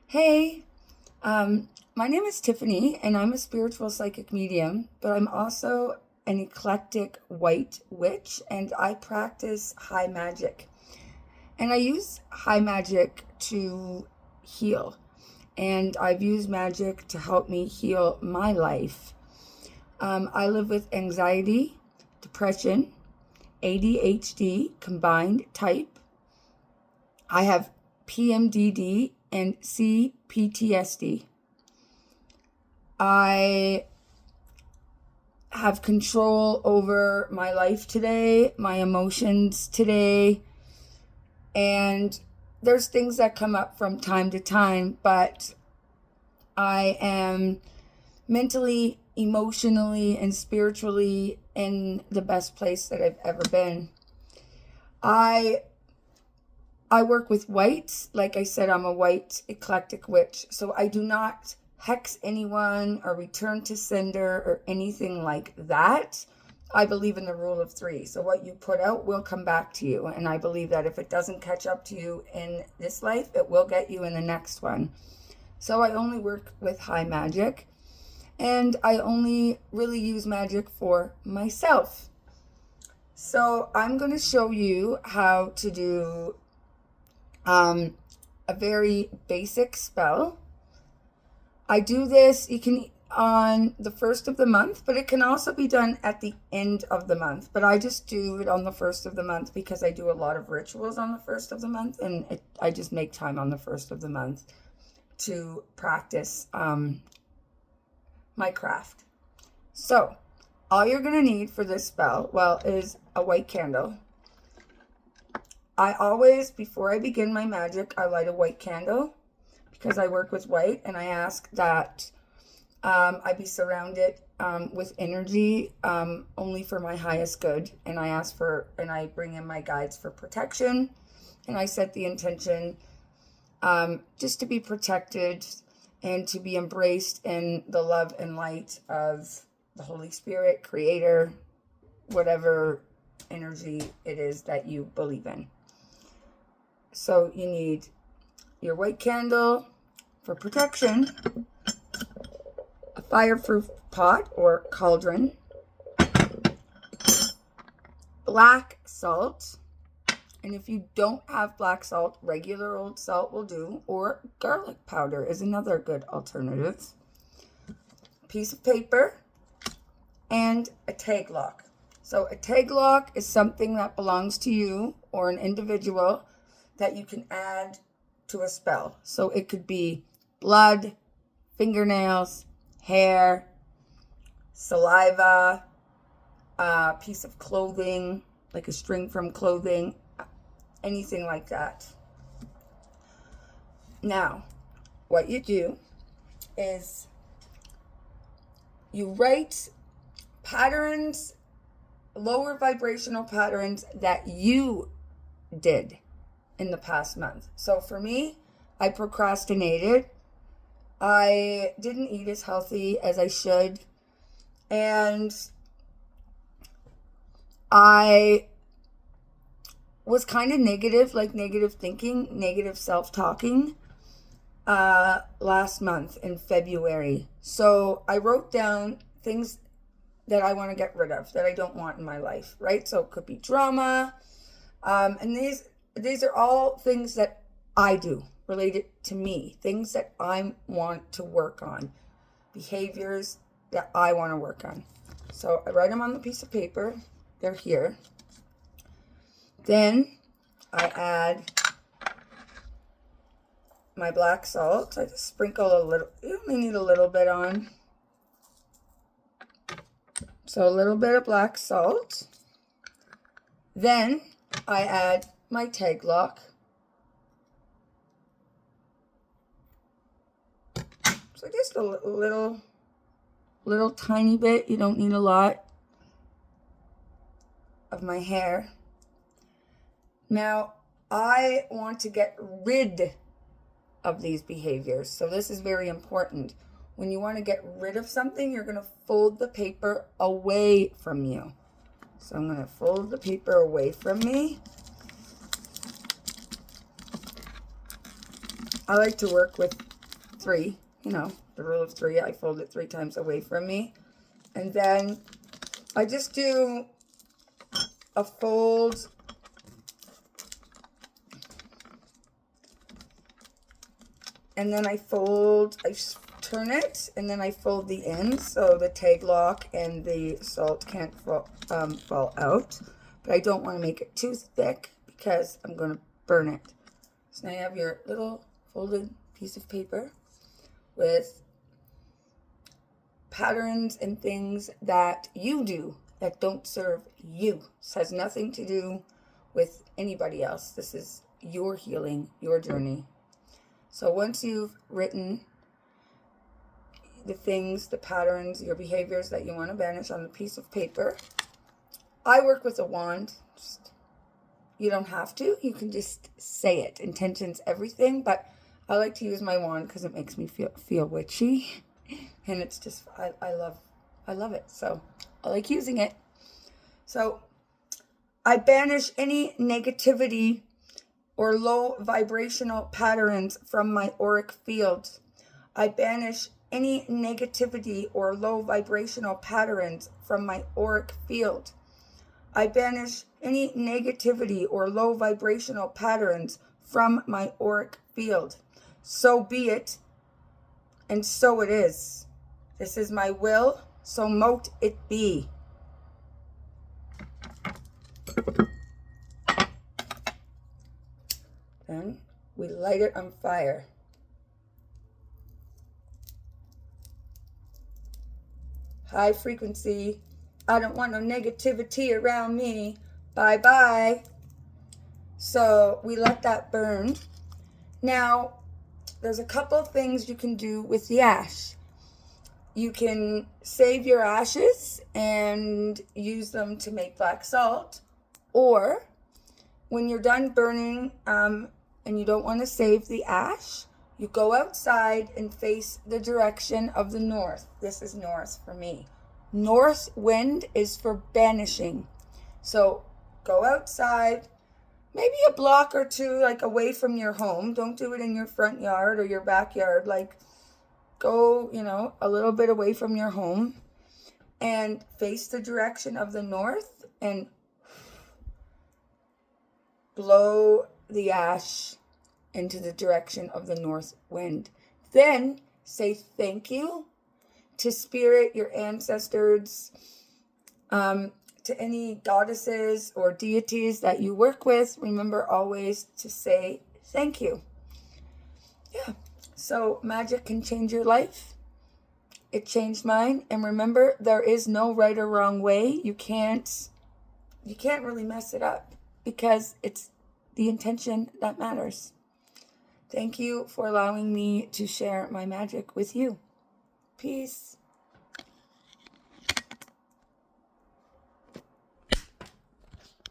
Hey, my name is Tiffany, and I'm a spiritual psychic medium, but I'm also an eclectic white witch, and I practice high magic. And I use high magic to heal, and I've used magic to help me heal my life. I live with anxiety, depression, ADHD combined type. I have PMDD and CPTSD. I have control over my life today, my emotions today, and there's things that come up from time to time, but I am mentally, emotionally, and spiritually in the best place that I've ever been. I work with whites. Like I said, I'm a white eclectic witch. So I do not hex anyone or return to sender or anything like that. I believe in the rule of three. So what you put out will come back to you. And I believe that if it doesn't catch up to you in this life, it will get you in the next one. So I only work with high magic. And I only really use magic for myself. So I'm going to show you how to do a very basic spell. I do this, you can on the first of the month, but it can also be done at the end of the month. But I just do it on the first of the month because I do a lot of rituals on the first of the month, and I just make time on the first of the month to practice my craft. So all you're going to need for this spell, well, is a white candle. I always, before I begin my magic, I light a white candle because I work with white, and I ask that I be surrounded with energy only for my highest good. And I bring in my guides for protection, and I set the intention just to be protected and to be embraced in the love and light of the Holy Spirit, Creator, whatever energy it is that you believe in. So you need your white candle for protection, a fireproof pot or cauldron, black salt, and if you don't have black salt, regular old salt will do, or garlic powder is another good alternative, a piece of paper, and a tag lock. So a tag lock is something that belongs to you or an individual that you can add to a spell. So it could be blood, fingernails, hair, saliva, a piece of clothing, like a string from clothing, anything like that. Now, what you do is you write patterns, lower vibrational patterns that you did in the past month. So for me, I procrastinated. I didn't eat as healthy as I should. And I was kind of negative, like negative thinking, negative self-talking last month in February. So I wrote down things that I want to get rid of, that I don't want in my life, right? So it could be drama. And these are all things that I do related to me, things that I want to work on, behaviors that I want to work on. So I write them on the piece of paper. They're here. Then I add my black salt. I just sprinkle a little. You only need a little bit on. So a little bit of black salt. Then I add my tag lock. So just a little tiny bit. You don't need a lot of my hair. Now, I want to get rid of these behaviors. So this is very important. When you want to get rid of something, you're going to fold the paper away from you. So I'm going to fold the paper away from me. I like to work with 3, you know, the rule of 3. I fold it 3 times away from me. And then I just do a fold and then I turn it, and then I fold the ends so the tag lock and the salt can't fall out. But I don't want to make it too thick because I'm going to burn it. So now you have your little folded piece of paper with patterns and things that you do that don't serve you. This has nothing to do with anybody else. This is your healing, your journey. So once you've written the things, the patterns, your behaviors that you want to banish on the piece of paper, I work with a wand. You don't have to. You can just say it. Intention's everything, but I like to use my wand because it makes me feel witchy, and it's just I love it. So I like using it. So I banish any negativity or low vibrational patterns from my auric field. I banish any negativity or low vibrational patterns from my auric field. I banish any negativity or low vibrational patterns from my auric field. So be it, and so it is. This is my will, so mote it be. Then we light it on fire. High frequency. I don't want no negativity around me. Bye bye. So we let that burn. Now, there's a couple things you can do with the ash. You can save your ashes and use them to make black salt, or when you're done burning and you don't want to save the ash, you go outside and face the direction of the north. This is north for me. North wind is for banishing. So go outside, maybe a block or two, like away from your home. Don't do it in your front yard or your backyard. Like go, you know, a little bit away from your home and face the direction of the north and blow the ash into the direction of the north wind. Then say thank you to spirit, your ancestors, to any goddesses or deities that you work with. Remember always to say thank you. Yeah, so magic can change your life. It changed mine. And remember, there is no right or wrong way. You can't really mess it up because it's the intention that matters. Thank you for allowing me to share my magic with you. Peace.